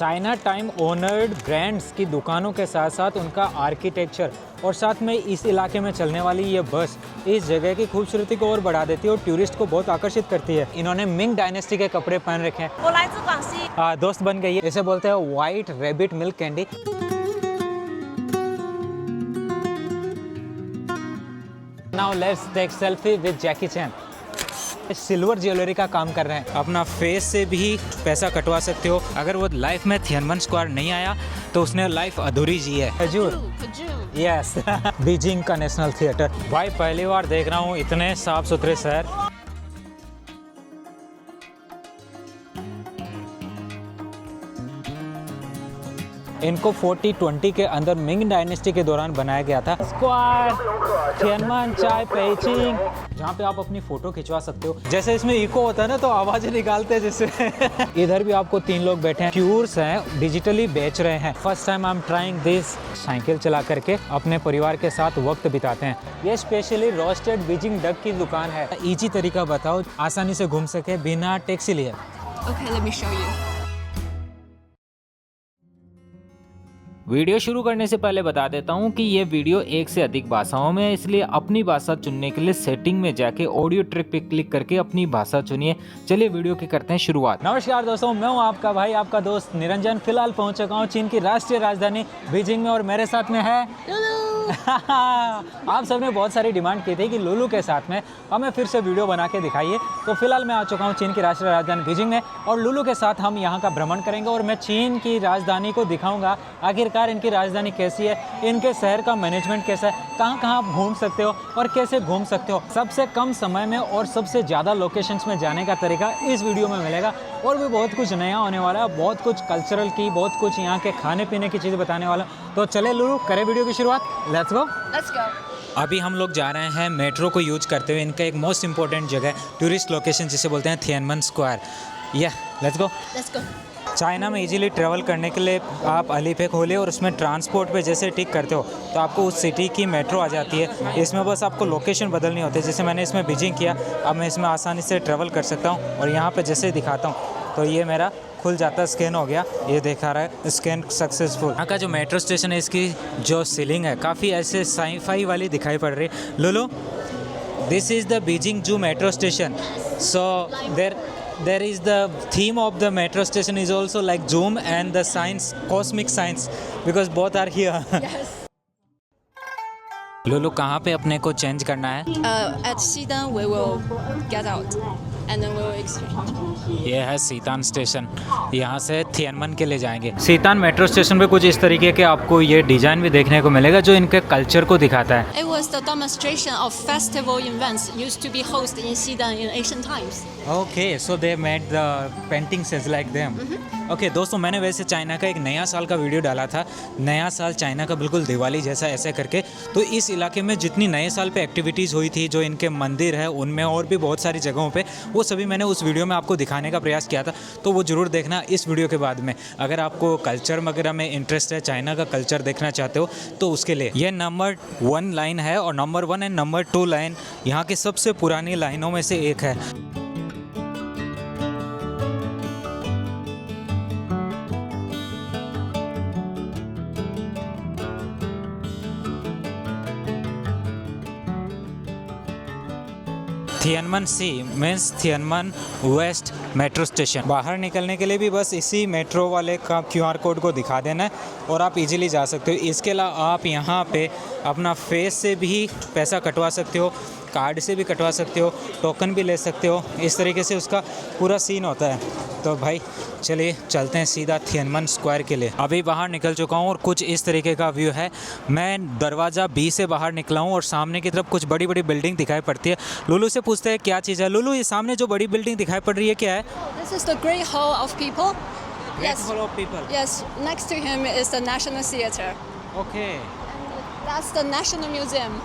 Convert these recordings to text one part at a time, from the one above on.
China time honoured brands की दुकानों के साथ साथ उनका आर्किटेक्चर और साथ में इस इलाके में चलने वाली ये बस इस जगह की खूबसूरती को और बढ़ा देती है और टूरिस्ट को बहुत आकर्षित करती है। इन्होंने मिंग डायनेस्टी के कपड़े पहन रखे हैं। दोस्त बन गई है, इसे बोलते हैं white rabbit milk candy. Now let's take selfie with Jackie Chan. Silver jewellery का काम कर रहे हैं, अपना फेस से भी पैसा कटवा सकते हो। अगर वो लाइफ में थिएनमन स्क्वायर नहीं आया तो उसने लाइफ अधूरी जी है। खजूर यस बीजिंग का नेशनल थिएटर। भाई पहली बार देख रहा हूँ इतने साफ सुथरे शहर। इनको 4020 के अंदर मिंग डायनेस्टी के दौरान बनाया गया था। स्क्वायर थिएनमन चाय पेइचिंग, जहाँ पे आप अपनी फोटो खिंचवा सकते हो। जैसे इसमें इको होता है ना, तो आवाजें निकालते हैं जिससे। इधर भी आपको 3 लोग बैठे हैं, क्यूर्स हैं, डिजिटली बेच रहे हैं। First time I am trying this. Cycle चला करके अपने परिवार के साथ वक्त बिताते हैं। ये स्पेशली रोस्टेड बीजिंग डक की दुकान है। इजी तरीका बताओ आसानी से घूम सके बिना टैक्सी लिए। Okay, let me show you. Video शुरू करने से पहले बता देता हूँ कि ये वीडियो 1 से अधिक भाषाओं में है, इसलिए अपनी भाषा चुनने के लिए सेटिंग में जाके ऑडियो ट्रैक पे क्लिक करके अपनी भाषा चुनिए। चलिए वीडियो की करते हैं शुरुआत। नमस्कार दोस्तों, मैं हूँ आपका भाई, आपका दोस्त निरंजन। फिलहाल पहुँच चुका हूँ चीन की राष्ट्रीय राजधानी बीजिंग में और मेरे साथ में है आप सबने बहुत सारी डिमांड की थी कि लुलू के साथ में हमें फिर से वीडियो बना के दिखाइए। तो फिलहाल मैं आ चुका हूँ चीन की राष्ट्रीय राजधानी बीजिंग में और लुलू के साथ हम यहाँ का भ्रमण करेंगे और मैं चीन की राजधानी को दिखाऊंगा आखिरकार इनकी राजधानी कैसी है, इनके शहर का मैनेजमेंट कैसा है, कहाँ कहाँ आप घूम सकते हो और कैसे घूम सकते हो। सबसे कम समय में और सबसे ज़्यादा लोकेशंस में जाने का तरीका इस वीडियो में मिलेगा और भी बहुत कुछ नया होने वाला है, बहुत कुछ कल्चरल की, बहुत कुछ यहाँ के खाने पीने की चीज़ बताने वाला। तो चले लुलू करें वीडियो की शुरुआत। Let's go. अभी हम लोग जा रहे हैं मेट्रो को यूज करते हुए इनका एक मोस्ट इंपॉर्टेंट जगह टूरिस्ट लोकेशन जिसे बोलते हैं थिएनमन स्क्वायर। Let's go. चाइना में इजीली ट्रैवल करने के लिए आप अलीपे खोले और उसमें ट्रांसपोर्ट पे जैसे टिक करते हो तो आपको उस सिटी की मेट्रो आ जाती है। इसमें बस आपको लोकेशन बदलनी होती है। जैसे मैंने इसमें बीजिंग किया, अब मैं इसमें आसानी से ट्रैवल कर सकता हूँ और यहाँ पे जैसे दिखाता हूँ तो ये मेरा खुल जाता है, स्कैन हो गया, ये दिखा रहा है स्कैन सक्सेसफुल। यहाँ का जो मेट्रो स्टेशन है इसकी जो सीलिंग है काफ़ी ऐसे साई-फाई वाली दिखाई पड़ रही है। Lulu, this is the Beijing Zoo metro station. So there is the theme of the metro station is also like zoom and the science, cosmic science, because both are here. Yes. Lulu कहाँ पे अपने को change करना है? At Xidan, we will get out and then we will exchange. ये है सीतान station, यहाँ से थिएनमन के लिए जाएंगे। सीतान मेट्रो स्टेशन पे कुछ इस तरीके के आपको ये डिज़ाइन भी देखने को मिलेगा जो इनके कल्चर को दिखाता है। It was the demonstration of festival events used to be hosted in Xidan in ancient times. Okay, so they made the paintings as like them. Okay दोस्तों, मैंने वैसे चाइना का एक नया साल का वीडियो डाला था, नया साल चाइना का बिल्कुल दिवाली जैसा ऐसे करके। तो इस इलाके में जितनी नए साल पे एक्टिविटीज़ हुई थी, जो इनके मंदिर है उनमें और भी बहुत सारी जगहों पे, वो सभी मैंने उस वीडियो में आपको दिखाने का प्रयास किया था। तो वो ज़रूर देखना इस वीडियो के बाद में। अगर आपको कल्चर वगैरह में इंटरेस्ट है, चाइना का कल्चर देखना चाहते हो तो उसके लिए ये नंबर 1 लाइन है और नंबर 1 एंड नंबर 2 लाइन यहाँ की सबसे पुरानी लाइनों में से एक है। Tiananmen Xi means Tiananmen west metro station. बाहर निकलने के लिए भी बस इसी मेट्रो वाले का QR कोड को दिखा देना है और आप इजीली जा सकते हो। इसके अलावा आप यहाँ पे अपना फेस से भी पैसा कटवा सकते हो, कार्ड से भी कटवा सकते हो, टोकन भी ले सकते हो। इस तरीके से उसका पूरा सीन होता है। तो भाई चलिए चलते हैं सीधा थिएनमन स्क्वायर के लिए। अभी बाहर निकल चुका हूँ और कुछ इस तरीके का व्यू है। मैं दरवाज़ा B से बाहर निकला हूँ और सामने की तरफ कुछ बड़ी बड़ी बिल्डिंग दिखाई पड़ती है। लुलू से पूछते हैं क्या चीज़ है। लुलू, ये सामने जो बड़ी बिल्डिंग दिखाई पड़ रही है क्या है? This is the Great Hall of People. Great Hall of People. Yes, next to him is the National Theatre. Okay. That's the National Museum.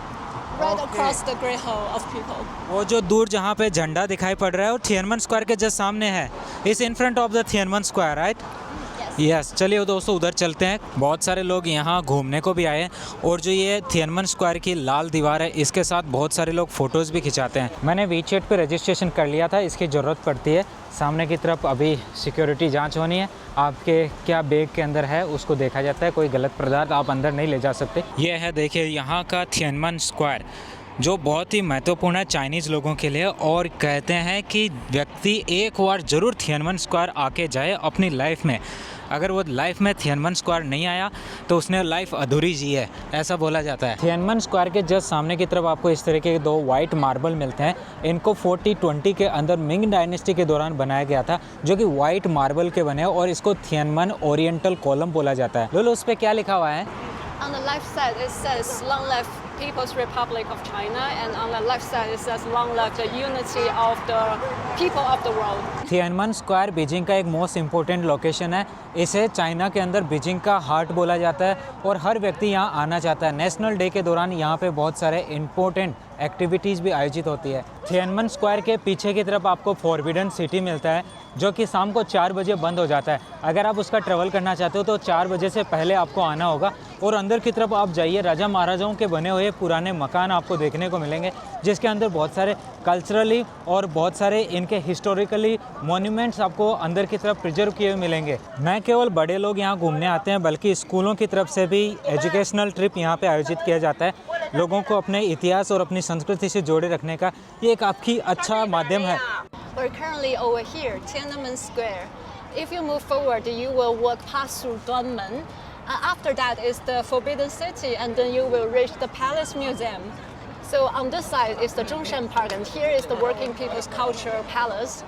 Right across the Great Hall of People. वो जो दूर जहाँ पे झंडा दिखाई पड़ रहा है वो थिएनमन स्क्वायर के जस्ट सामने है। It's in front of the Tiananmen Square, right? Yes. Yes चलिए दोस्तों उधर चलते हैं। बहुत सारे लोग यहाँ घूमने को भी आए हैं और जो ये थिएनमन स्क्वायर की लाल दीवार है इसके साथ बहुत सारे लोग फ़ोटोज़ भी खिंचाते हैं। मैंने वीचैट पे रजिस्ट्रेशन कर लिया था, इसकी ज़रूरत पड़ती है। सामने की तरफ अभी सिक्योरिटी जांच होनी है, आपके क्या बैग के अंदर है उसको देखा जाता है, कोई गलत पदार्थ आप अंदर नहीं ले जा सकते। ये है देखिए यहाँ का थिएनमन स्क्वायर जो बहुत ही महत्वपूर्ण है चाइनीज़ लोगों के लिए, और कहते हैं कि व्यक्ति एक बार ज़रूर थिएनमन स्क्वायर आके जाए अपनी लाइफ में। अगर वो लाइफ में थिएनमन स्क्वायर नहीं आया तो उसने लाइफ अधूरी जी है, ऐसा बोला जाता है। थिएनमन स्क्वायर के जस्ट सामने की तरफ आपको इस तरह के 2 वाइट मार्बल मिलते हैं। इनको 4020 के अंदर मिंग डायनेस्टी के दौरान बनाया गया था, जो कि वाइट मार्बल के बने और इसको थिएनमन ओरिएंटल कॉलम बोला जाता है। लोलो उस पर क्या लिखा हुआ है? On the left side it says long live People's Republic of China, and on the left side it says long live the unity of the people of the world. Tiananmen Square Beijing का एक most important location है। इसे China के अंदर Beijing का heart बोला जाता है और हर व्यक्ति यहाँ आना चाहता है। नेशनल डे के दौरान यहाँ पे बहुत सारे इम्पोर्टेंट एक्टिविटीज़ भी आयोजित होती है। थिएनमन स्क्वायर के पीछे की तरफ आपको फॉरबिडन सिटी मिलता है, जो कि शाम को 4 बजे बंद हो जाता है। अगर आप उसका ट्रैवल करना चाहते हो तो 4 बजे से पहले आपको आना होगा। और अंदर की तरफ आप जाइए, राजा महाराजाओं के बने हुए पुराने मकान आपको देखने को मिलेंगे, जिसके अंदर बहुत सारे कल्चरली और बहुत सारे इनके हिस्टोरिकली मॉन्यूमेंट्स आपको अंदर की तरफ प्रिजर्व किए हुए मिलेंगे। न केवल बड़े लोग यहाँ घूमने आते हैं, बल्कि स्कूलों की तरफ से भी एजुकेशनल ट्रिप यहाँ पे आयोजित किया जाता है। लोगों को अपने इतिहास और अपनी संस्कृति से जोड़े रखने का ये एक आपकी अच्छा माध्यम है। We're currently over here, Tiananmen Square. If you move forward, you will walk past through Duanmen. After that is the Forbidden City, and then you will reach the Palace Museum. So on this side is the Zhongshan Park, and here is the Working People's Culture Palace.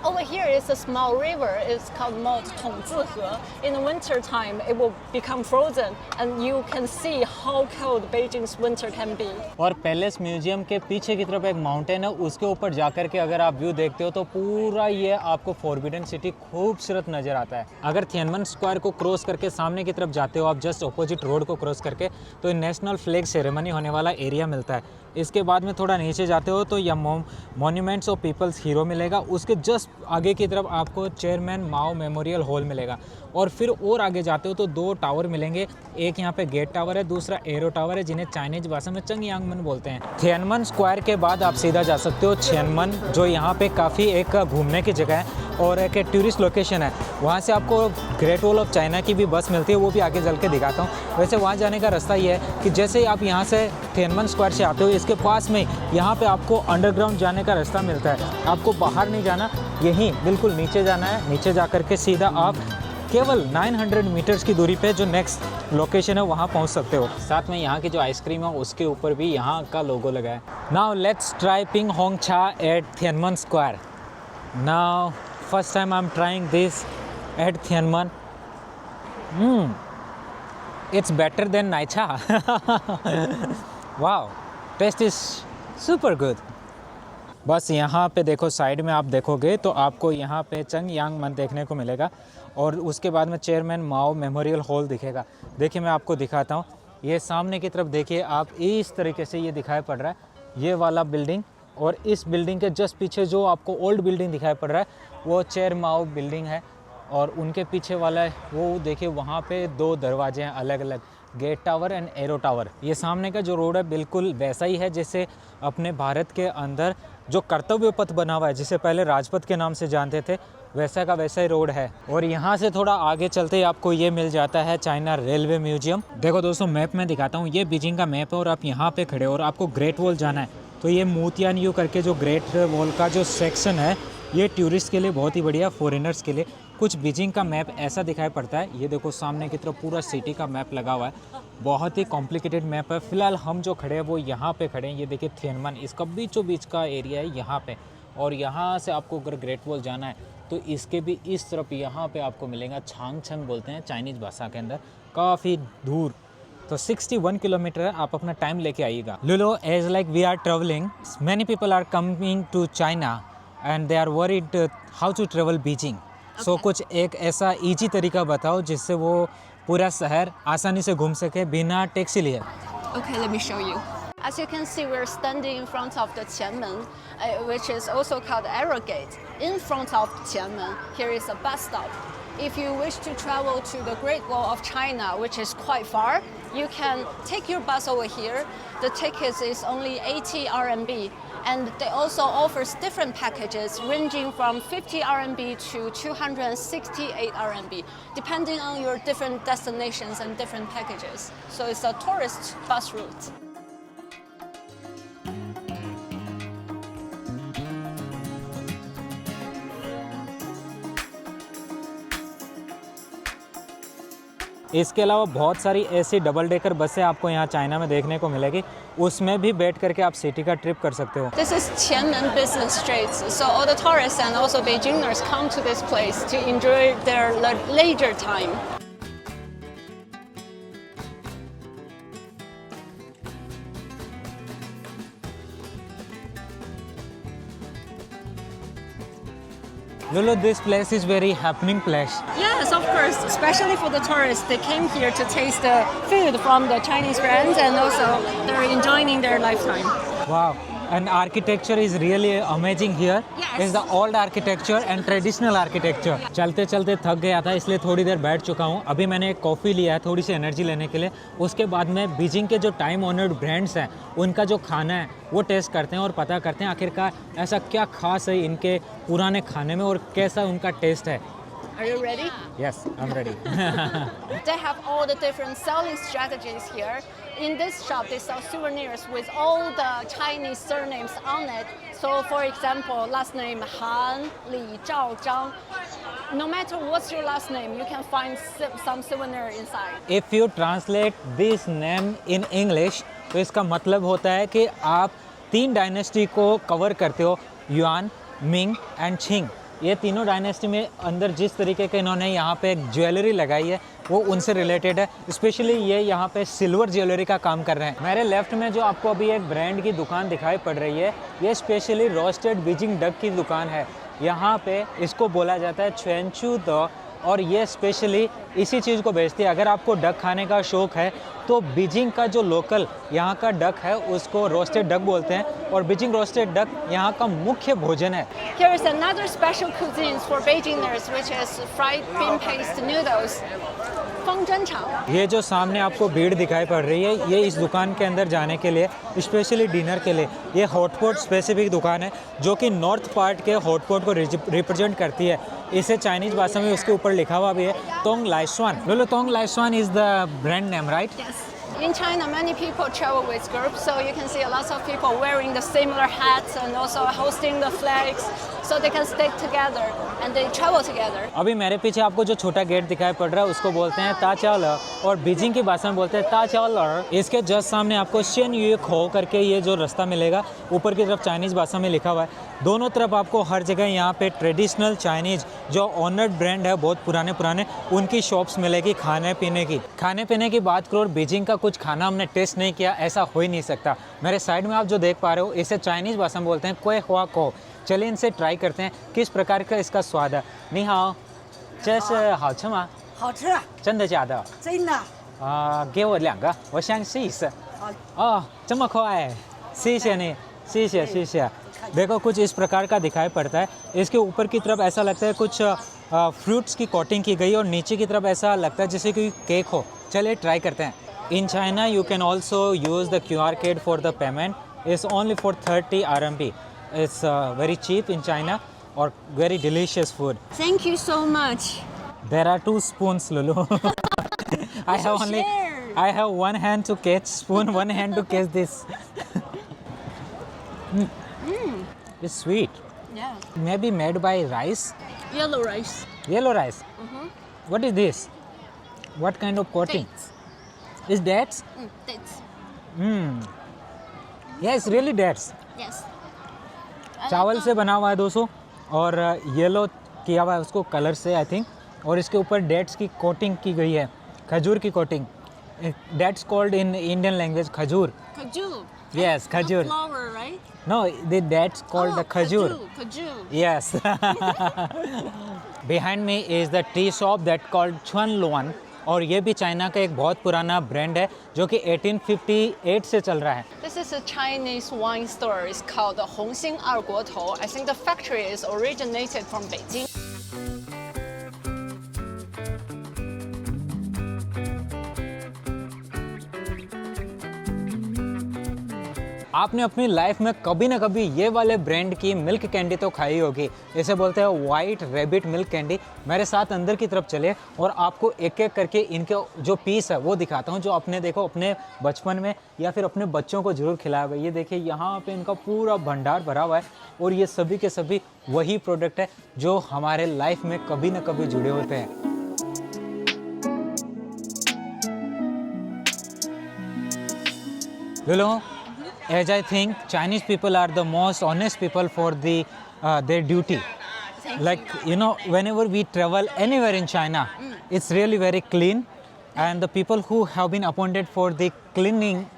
Over here is a small river. It's called Mount Tongzihe. In the winter time, it will become frozen, and you can see how cold Beijing's winter can be. और palace museum के पीछे की तरफ एक mountain है, उसके ऊपर जाकर के अगर आप व्यू देखते हो तो पूरा ये आपको फॉरबिडन सिटी खूबसूरत नज़र आता है। अगर थिएनमन स्क्वायर को क्रॉस करके सामने की तरफ जाते हो आप, जस्ट अपोजिट रोड को क्रॉस करके, तो नेशनल फ्लैग सेरेमनी होने वाला एरिया मिलता है। इसके बाद में थोड़ा नीचे जाते हो तो यह मॉन्यूमेंट्स ऑफ पीपल्स हीरो मिलेगा। उसके जस्ट आगे की तरफ आपको चेयरमैन माओ मेमोरियल हॉल मिलेगा। और फिर और आगे जाते हो तो 2 टावर मिलेंगे, एक यहाँ पे गेट टावर है, दूसरा एरो टावर है, जिन्हें चाइनीज भाषा में चंगयांगमन बोलते हैं। थिएनमन स्क्वायर के बाद आप सीधा जा सकते हो छियानमन, जो यहाँ पे काफ़ी एक घूमने की जगह है और एक टूरिस्ट लोकेशन है। वहाँ से आपको ग्रेट वॉल ऑफ चाइना की भी बस मिलती है, वो भी आगे चल के दिखाता हूँ। वैसे वहाँ जाने का रास्ता ये है कि जैसे ही आप यहाँ से थिएनमन स्क्वायर से आते हो, इसके पास में यहाँ पे आपको अंडरग्राउंड जाने का रास्ता मिलता है। आपको बाहर नहीं जाना, यहीं बिल्कुल नीचे जाना है। नीचे जा कर के सीधा आप केवल 900 मीटर्स की दूरी पे जो नेक्स्ट लोकेशन है वहाँ पहुँच सकते हो। साथ में यहाँ की जो आइसक्रीम है उसके ऊपर भी यहाँ का लोगो लगा है। Now let's try ping hong cha at Tiananmen Square. Now first time I am trying this at Tiananmen. It's better than naicha. Wow, taste is super good. बस यहाँ पे देखो, साइड में आप देखोगे तो आपको यहाँ पे चंगयांगमन देखने को मिलेगा और उसके बाद में चेयरमैन माओ मेमोरियल हॉल दिखेगा। देखिए मैं आपको दिखाता हूँ, ये सामने की तरफ देखिए आप, इस तरीके से ये दिखाई पड़ रहा है ये वाला बिल्डिंग, और इस बिल्डिंग के जस्ट पीछे जो आपको ओल्ड बिल्डिंग दिखाई पड़ रहा है वो चेयर माओ बिल्डिंग है। और उनके पीछे वाला वो देखिए वहाँ पे 2 दरवाजे हैं अलग अलग, gate tower and arrow tower. ये सामने का जो रोड है बिल्कुल वैसा ही है जैसे अपने भारत के अंदर जो कर्तव्य पथ बना हुआ है, जिसे पहले राजपथ के नाम से जानते थे, वैसा का वैसा ही रोड है। और यहाँ से थोड़ा आगे चलते ही आपको ये मिल जाता है चाइना रेलवे म्यूजियम। देखो दोस्तों, मैप में दिखाता हूँ, ये बीजिंग का मैप है और आप यहाँ पे खड़े हो और आपको ग्रेट वॉल जाना है तो ये मोतियानयू करके जो ग्रेट वॉल का जो सेक्शन है ये टूरिस्ट के लिए बहुत ही बढ़िया, फॉरेनर्स के लिए। कुछ बीजिंग का मैप ऐसा दिखाई पड़ता है, ये देखो सामने की तरफ पूरा सिटी का मैप लगा हुआ है, बहुत ही कॉम्प्लिकेटेड मैप है। फिलहाल हम जो खड़े हैं वो यहाँ पे खड़े हैं, ये देखिए थिएनमन, इसका बीचों बीच का एरिया है यहाँ पे। और यहाँ से आपको अगर ग्रेट वॉल जाना है तो इसके भी इस तरफ यहाँ पे आपको मिलेगा, छांगछंग बोलते हैं चाइनीज़ भाषा के अंदर, काफ़ी दूर। तो 61 किलोमीटर है, आप अपना टाइम लेके आइएगा। Lulo, as like we are travelling, many people are coming to China and they are worried how to travel Beijing. So कुछ एक ऐसा ईजी तरीका बताओ जिससे वो पूरा शहर आसानी से घूम सके बिना टैक्सी लिए। Okay, let me show you. As you can see, we're standing in front of the Qianmen, which is also called Arrow Gate. In front of Qianmen, here is a bus stop. If you wish to travel to the Great Wall of China, which is quite far, you can take your bus over here. The ticket is only 80 RMB. And they also offers different packages ranging from 50 RMB to 268 RMB, depending on your different destinations and different packages. So it's a tourist bus route. इसके अलावा बहुत सारी ऐसी double decker बसें आपको यहाँ China में देखने को मिलेगी, उसमें भी बैठ करके आप सिटी का ट्रिप कर सकते हो। This is Qianmen Business Street, so all the tourists and also Beijingers come to this place to enjoy their leisure time. Lulu, this place is very happening place. Yes, of course, especially for the tourists. They came here to taste the food from the Chinese brands and also they're enjoying their lifetime. Wow, and architecture is really amazing here. Yes. It's the old architecture and traditional architecture. चलते चलते थक गया था इसलिए थोड़ी देर बैठ चुका हूँ। अभी मैंने एक कॉफ़ी लिया है थोड़ी सी एनर्जी लेने के लिए। उसके बाद में बीजिंग के जो टाइम ऑनर्ड ब्रांड्स हैं उनका जो खाना है वो टेस्ट करते हैं और पता करते हैं आखिरकार ऐसा क्या खास है इनके पुराने खाने में और कैसा उनका टेस्ट है। Are you ready? Yes, I'm ready. They have all the different selling strategies here. In this shop, they sell souvenirs with all the Chinese surnames on it. So, for example, last name Han, Li, Zhao, Zhang. No matter what's your last name, you can find some souvenir inside. If you translate this name in English, तो इसका मतलब होता है कि आप 3 dynasty को cover करते हो, युआन, मिंग एंड छिंग। ये तीनों डायनेस्टी में अंदर जिस तरीके के इन्होंने यहाँ पे एक ज्वेलरी लगाई है वो उनसे रिलेटेड है। स्पेशली ये यहाँ पे सिल्वर ज्वेलरी का काम कर रहे हैं। मेरे लेफ्ट में जो आपको अभी एक ब्रांड की दुकान दिखाई पड़ रही है ये स्पेशली रोस्टेड बीजिंग डक की दुकान है। यहाँ पे इसको बोला जाता है चुएंचू द और ये स्पेशली इसी चीज़ को बेचती है। अगर आपको डक खाने का शौक़ है तो बीजिंग का जो लोकल यहाँ का डक है उसको रोस्टेड डक बोलते हैं और बीजिंग रोस्टेड डक यहाँ का मुख्य भोजन है। Here is another special cuisine for Beijingers, which is fried bean paste noodles. ये जो सामने आपको भीड़ दिखाई पड़ रही है ये इस दुकान के अंदर जाने के लिए स्पेशली डिनर के लिए ये हॉटपॉट स्पेसिफिक दुकान है जो कि नॉर्थ पार्ट के हॉटपॉट को रिप्रेजेंट करती है। इसे चाइनीज भाषा में उसके ऊपर लिखा हुआ भी है Tong Laishun. Lolo Tong Laishun is the brand name, right? Yes. In China, many people travel with groups, so you can see a lot of people wearing the similar hats and also hosting the flags, so they can stick together and they travel together. अभी मेरे पीछे आपको जो छोटा gate दिखाई पड़ रहा है उसको बोलते हैं ताचाओलर और बीजिंग की भाषा में बोलते हैं ताचाओलर। इसके जस्ट सामने आपको शेन यू खो करके ये जो रास्ता मिलेगा ऊपर की तरफ चाइनीज़ भाषा में लिखा हुआ है। दोनों तरफ आपको हर जगह यहाँ पे ट्रेडिशनल चाइनीज़ जो ऑनर्ड ब्रांड है बहुत पुराने उनकी शॉप्स मिलेगी खाने पीने की बात करो और बीजिंग का कुछ खाना हमने टेस्ट नहीं किया ऐसा हो ही नहीं सकता। मेरे साइड में आप जो देख पा रहे हो इसे चाइनीज़ भाषा में बोलते हैं कोए हुआ को। चलिए इनसे ट्राई करते हैं किस प्रकार का इसका स्वाद है। नी हाओ, 这是好吃吗？好吃，真的假的？真的。给我2个，我想试一试。哦，这么快，谢谢你，谢谢。देखो कुछ इस प्रकार का दिखाई पड़ता है। इसके ऊपर की तरफ ऐसा लगता है कुछ फ्रूट्स की कोटिंग की गई और नीचे की तरफ ऐसा लगता है जैसे कोई केक हो। चलिए ट्राई करते हैं। In China, you can also use the QR code for the payment. It's only for 30 RMB. It's very cheap in China or very delicious food. Thank you so much. There are 2 spoons, Lulu. I have one hand to catch spoon, one hand to catch this. It's sweet. Yeah. Maybe made by rice. Yellow rice. Yellow rice. What is this? What kind of coating? Dates. Is dates? Dates. Yes, really dates. Yes. चावल से बना हुआ है दोस्तों और yellow किया हुआ है उसको कलर से आई थिंक और इसके ऊपर डेट्स की कोटिंग की गई है, खजूर की coating. Dates called in Indian language khajur. Kaju. Yes, khajur. Flower, right? No, the dates called the khajur. Kaju. Yes. Behind me is the tea shop that called Chuanluan और ये भी चाइना का एक बहुत पुराना ब्रांड है जो कि 1858 से चल रहा है। This is a Chinese wine store. It's called the Hongxing 二国头. I think the factory is originated from Beijing. आपने अपनी लाइफ में कभी ना कभी ये वाले ब्रांड की मिल्क कैंडी तो खाई होगी। इसे बोलते हैं वाइट रैबिट मिल्क कैंडी। मेरे साथ अंदर की तरफ चले और आपको एक एक करके इनके जो पीस है वो दिखाता हूँ, जो आपने देखो अपने बचपन में या फिर अपने बच्चों को ज़रूर खिलाया होगा। ये देखिए यहाँ पे इनका पूरा भंडार भरा हुआ है और ये सभी के सभी वही प्रोडक्ट है जो हमारे लाइफ में कभी ना कभी जुड़े होते हैं। Lulu, as I think Chinese people are the most honest people for their duty. Like you know, whenever we travel anywhere in China, it's really very clean, and the people who have been appointed for the cleaning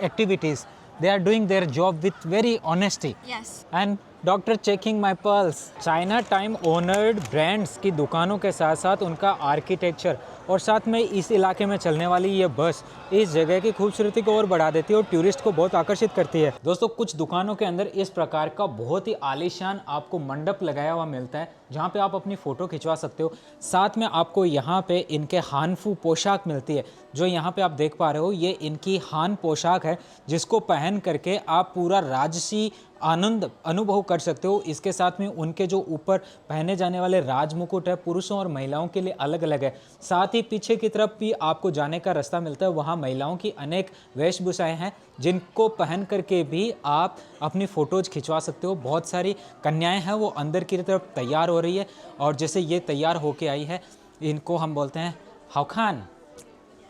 activities, they are doing their job with very honesty. Yes. And doctor checking my pulse. China time honoured brands की दुकानों के साथ साथ उनका architecture और साथ में इस इलाके में चलने वाली ये बस इस जगह की खूबसूरती को और बढ़ा देती है और टूरिस्ट को बहुत आकर्षित करती है। दोस्तों, कुछ दुकानों के अंदर इस प्रकार का बहुत ही आलीशान आपको मंडप लगाया हुआ मिलता है जहाँ पे आप अपनी फ़ोटो खिंचवा सकते हो। साथ में आपको यहाँ पे इनके हानफू पोशाक मिलती है। जो यहाँ पे आप देख पा रहे हो ये इनकी हान पोशाक है जिसको पहन करके आप पूरा राजसी आनंद अनुभव कर सकते हो। इसके साथ में उनके जो ऊपर पहने जाने वाले राज मुकुट है पुरुषों और महिलाओं के लिए अलग अलग है। साथ ही पीछे की तरफ भी आपको जाने का रास्ता मिलता है, वहाँ महिलाओं की अनेक वेशभूषाएं हैं जिनको पहन करके भी आप अपनी फ़ोटोज़ खिंचवा सकते हो। बहुत सारी कन्याएं हैं वो अंदर की तरफ तैयार हो रही है और जैसे ये तैयार होके आई है इनको हम बोलते हैं हाउखान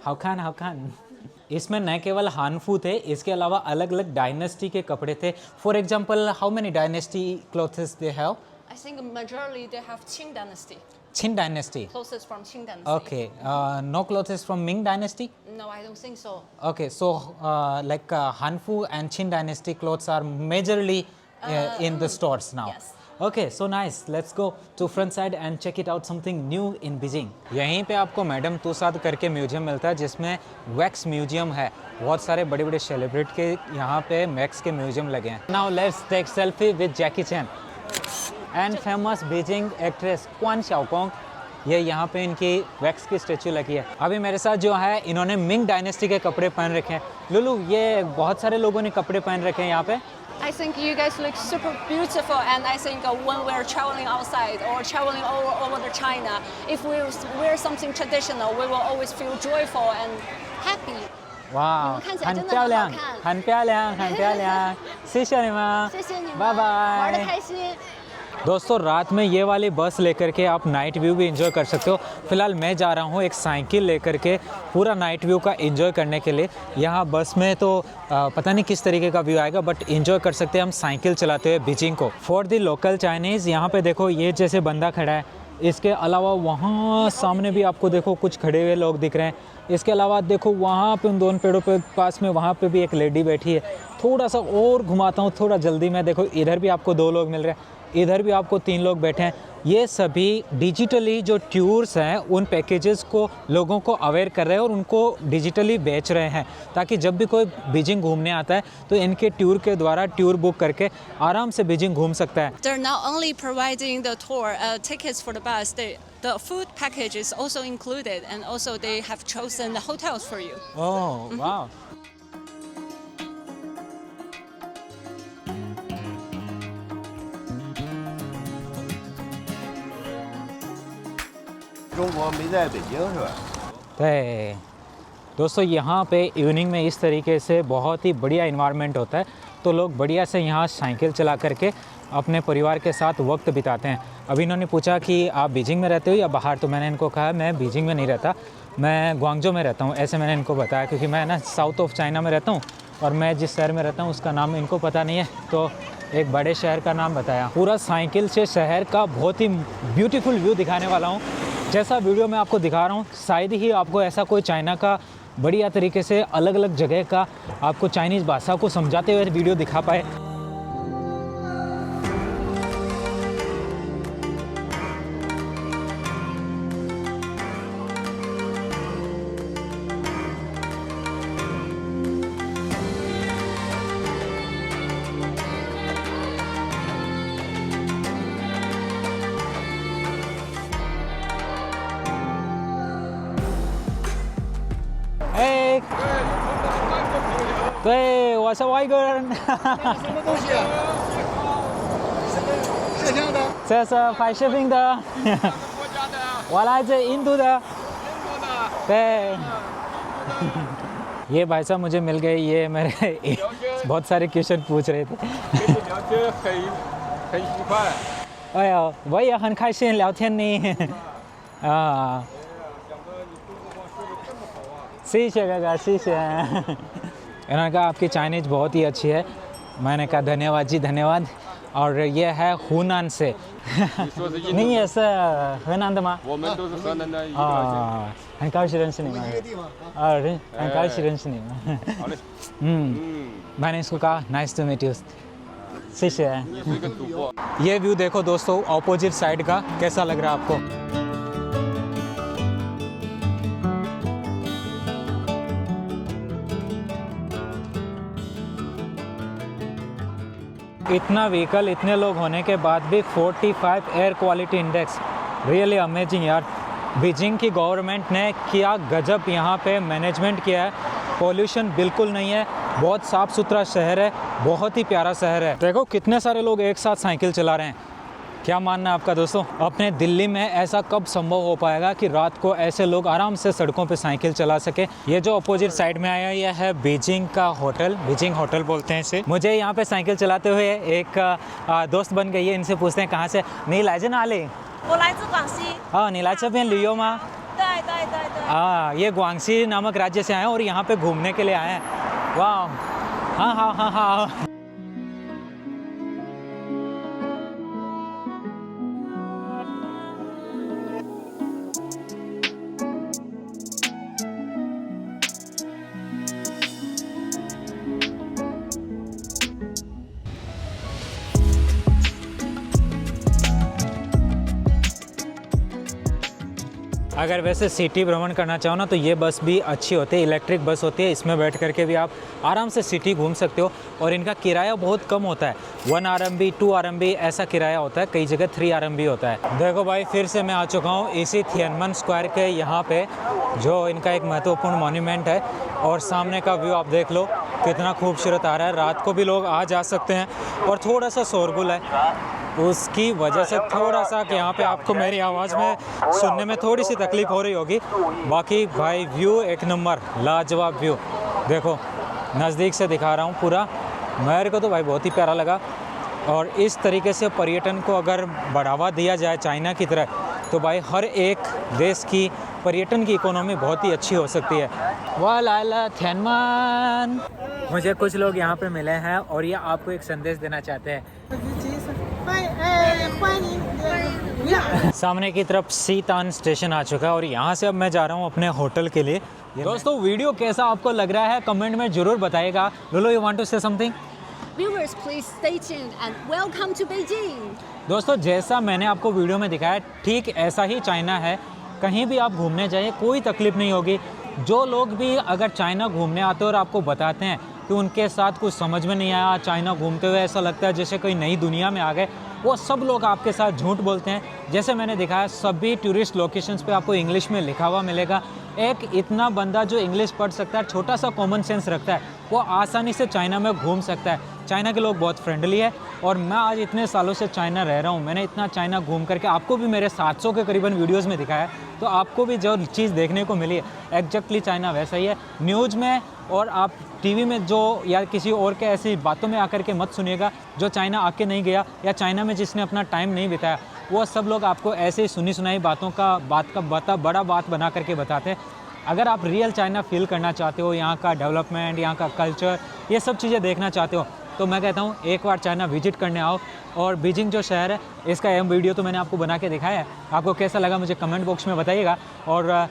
हाउखान हाउखान। इसमें न केवल हानफू थे, इसके अलावा अलग अलग डायनेस्टी के कपड़े थे। For example, how many dynasty clothes they have? I think majorly they have Qing dynasty. Qing dynasty. Clothes from Qing dynasty. Okay, no clothes from Ming dynasty? No, I don't think so. Okay, so like Hanfu and Qing dynasty clothes are majorly in the stores now. Yes. Okay, so nice. Let's go to front side and check it out something new in Beijing. यहीं पे आपको Madame Tussauds करके museum मिलता है जिसमें wax museum है। बहुत सारे बड़े बड़े सेलिब्रिटी के यहाँ पे वैक्स के म्यूजियम लगे हैं। Now let's take selfie with Jackie Chan and famous Beijing actress Quan Xiaokong। ये यहाँ पे इनकी वैक्स की स्टेचू लगी है। अभी मेरे साथ जो है इन्होंने मिंग डायनेस्टी के कपड़े पहन रखे हैं। लुलू, ये बहुत सारे लोगों ने कपड़े पहन रखे हैं यहाँ पे। I think you guys look super beautiful, and I think when we're traveling outside or traveling all over the China, if we wear something traditional, we will always feel joyful and happy. 哇，你们看起来真的很漂亮很好看，很漂亮，很漂亮，谢谢你们，谢谢你们，拜玩得拜。开心。 दोस्तों, रात में ये वाली बस लेकर के आप night view भी एंजॉय कर सकते हो। फिलहाल मैं जा रहा हूँ एक साइकिल लेकर के पूरा नाइट व्यू का एंजॉय करने के लिए। यहाँ बस में तो पता नहीं किस तरीके का व्यू आएगा, बट एंजॉय कर सकते हैं हम साइकिल चलाते हुए बीजिंग को। फॉर द लोकल चाइनीज़ यहाँ पे देखो ये जैसे बंदा खड़ा है, इसके अलावा वहाँ सामने भी आपको देखो कुछ खड़े हुए लोग दिख रहे हैं। इसके अलावा देखो वहाँ पे उन दोनों पेड़ों पे पास में वहाँ पे भी एक लेडी बैठी है। थोड़ा सा और घुमाता हूँ थोड़ा जल्दी में, देखो इधर भी आपको 2 लोग मिल रहे हैं, इधर भी आपको 3 लोग बैठे हैं। ये सभी डिजिटली जो टूर्स हैं उन पैकेजेस को लोगों को अवेयर कर रहे हैं और उनको डिजिटली बेच रहे हैं ताकि जब भी कोई बीजिंग घूमने आता है तो इनके टूर के द्वारा टूर बुक करके आराम से बीजिंग घूम सकता है। They're not only providing the tour tickets for the bus, the food package is also included, and also they have chosen the hotels for you. ओह वाह। 中国没在北京是吧？ 对 दोस्तों, यहाँ पे इवनिंग में इस तरीके से बहुत ही बढ़िया इन्वायरमेंट होता है, तो लोग बढ़िया से यहाँ साइकिल चला करके अपने परिवार के साथ वक्त बिताते हैं। अभी इन्होंने पूछा कि आप बीजिंग में रहते हो या बाहर, तो मैंने इनको कहा मैं बीजिंग में नहीं रहता, मैं ग्वांगझो में रहता हूँ। ऐसे मैंने इनको बताया क्योंकि मैं ना साउथ ऑफ चाइना में रहता हूँ और मैं जिस शहर में रहता हूँ उसका नाम इनको पता नहीं है, तो एक बड़े शहर का नाम बताया। पूरा साइकिल से शहर का बहुत ही ब्यूटीफुल व्यू दिखाने वाला हूँ। जैसा वीडियो में आपको दिखा रहा हूँ शायद ही आपको ऐसा कोई चाइना का बढ़िया तरीके से अलग अलग जगह का आपको चाइनीज़ भाषा को समझाते हुए वीडियो दिखा पाए। 对，我是外国人。什么东西啊？是这样的。这是拍视频的，国家的，我来自印度的。英国的。对，ये भाई साहब मुझे मिल गए, ये मेरे बहुत सारे क्वेश्चन पूछ रहे थे। 跟你聊天很愉快。哎呀，我也很开心聊天呢。啊，想到你中国话说的这么好啊。谢谢哥哥，谢谢। इन्होंने कहा आपकी चाइनीज बहुत ही अच्छी है। मैंने कहा धन्यवाद जी, धन्यवाद। और ये है हुनान से। 你说是印度你也是河南的吗？我们都是河南的一个。啊，很高兴认识你们。一个地方啊。啊，很高兴认识你们。好嘞。मैंने इसको कहा नाइस टू मीट यू, 谢谢。你是一个主播。 ये व्यू देखो दोस्तों, ऑपोजिट साइड का कैसा लग रहा है आपको? इतना व्हीकल, इतने लोग होने के बाद भी 45 air quality index, really amazing यार। बीजिंग की गवर्नमेंट ने क्या गजब यहाँ पे मैनेजमेंट किया है। पॉल्यूशन बिल्कुल नहीं है, बहुत साफ़ सुथरा शहर है, बहुत ही प्यारा शहर है। देखो कितने सारे लोग एक साथ साइकिल चला रहे हैं। क्या मानना है आपका दोस्तों? अपने दिल्ली में ऐसा कब संभव हो पाएगा कि रात को ऐसे लोग आराम से सड़कों पे साइकिल चला सके। ये जो अपोजिट साइड में आया, यह है बीजिंग का होटल, बीजिंग होटल बोलते हैं इसे। मुझे यहाँ पे साइकिल चलाते हुए एक दोस्त बन गई है। इनसे पूछते हैं कहाँ से? नहीं लाइजन आले 我来自广西。 हाँ, नीला चपेन लियो माँ। 对对对对。 हाँ, ये ग्वांगसी नामक राज्य से आए हैं और यहाँ पे घूमने के लिए आए हैं। वाह, हाँ हाँ हाँ हाँ। अगर वैसे सिटी भ्रमण करना चाहो ना तो ये बस भी अच्छी होती है, इलेक्ट्रिक बस होती है। इसमें बैठ करके भी आप आराम से सिटी घूम सकते हो और इनका किराया बहुत कम होता है। 1 RMB 2 RMB ऐसा किराया होता है, कई जगह 3 RMB होता है। देखो भाई, फिर से मैं आ चुका हूँ इसी थिएनमन स्क्वायर के यहाँ पे, जो इनका एक महत्वपूर्ण मॉन्यूमेंट है। और सामने का व्यू आप देख लो कितना खूबसूरत आ रहा है। रात को भी लोग आ जा सकते हैं और थोड़ा सा शोरगुल है, उसकी वजह से थोड़ा सा कि यहाँ पे आपको मेरी आवाज़ में सुनने में थोड़ी सी तकलीफ़ हो रही होगी। बाकी भाई व्यू एक नंबर, लाजवाब व्यू। देखो नज़दीक से दिखा रहा हूँ पूरा, मेरे को तो भाई बहुत ही प्यारा लगा। और इस तरीके से पर्यटन को अगर बढ़ावा दिया जाए चाइना की तरह, तो भाई हर एक देश की पर्यटन की इकोनॉमी बहुत ही अच्छी हो सकती है। वाला थिएनमन। मुझे कुछ लोग यहाँ पे मिले हैं और ये आपको एक संदेश देना चाहते हैं। सामने की तरफ सीतान स्टेशन आ चुका है और यहाँ से अब मैं जा रहा हूँ अपने होटल के लिए। दोस्तों वीडियो कैसा आपको लग रहा है कमेंट में ज़रूर बताइएगा। Lulu, you want to say something? Viewers, please stay tuned and welcome to Beijing. दोस्तों जैसा मैंने आपको वीडियो में दिखाया ठीक ऐसा ही चाइना है। कहीं भी आप घूमने जाइए कोई तकलीफ़ नहीं होगी। जो लोग भी अगर चाइना घूमने आते हैं और आपको बताते हैं कि उनके साथ कुछ समझ में नहीं आया, चाइना घूमते हुए ऐसा लगता है जैसे कोई नई दुनिया में आ गए, वो सब लोग आपके साथ झूठ बोलते हैं। जैसे मैंने दिखाया सभी टूरिस्ट लोकेशंस पे आपको इंग्लिश में लिखा हुआ मिलेगा। एक इतना बंदा जो इंग्लिश पढ़ सकता है, छोटा सा कॉमन सेंस रखता है, वो आसानी से चाइना में घूम सकता है। चाइना के लोग बहुत फ्रेंडली है और मैं आज इतने सालों से चाइना रह रहा हूँ, मैंने इतना चाइना घूम करके आपको भी मेरे 700 के करीबन वीडियोस में दिखाया है, तो आपको भी जो चीज़ देखने को मिली है एग्जैक्टली चाइना वैसा ही है। न्यूज़ में और आप टीवी में जो या किसी और के ऐसी बातों में आकर के मत सुनिएगा जो चाइना आके नहीं गया या चाइना में जिसने अपना टाइम नहीं बिताया। वो सब लोग आपको ऐसे ही सुनी सुनाई बातों का बड़ा बात बना करके बताते हैं। अगर आप रियल चाइना फील करना चाहते हो, यहाँ का डेवलपमेंट, यहाँ का कल्चर, ये सब चीज़ें देखना चाहते हो, तो मैं कहता हूँ एक बार चाइना विजिट करने आओ। और बीजिंग जो शहर है इसका वीडियो तो मैंने आपको बना के दिखाया है, आपको कैसा लगा मुझे कमेंट बॉक्स में बताइएगा। और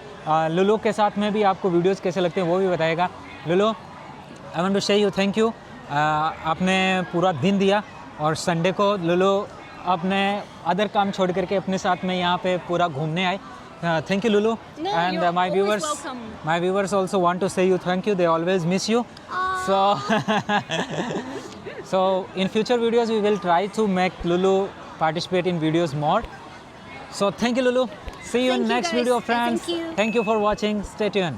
लुलु के साथ में भी आपको वीडियोस कैसे लगते हैं वो भी बताइएगा। लुलु, आई वांट टू से यू थैंक यू, आपने पूरा दिन दिया और संडे को लुलु अपने अदर काम छोड़ करके अपने साथ में यहाँ पे पूरा घूमने आए। Thank you, Lulu. No, and you're my always viewers, welcome. Also want to say you thank you. They always miss you. So in future videos we will try to make Lulu participate in videos more. So thank you, Lulu. See you in Thank you, next guys. video, friends. Thank you. Thank you for watching. Stay tuned.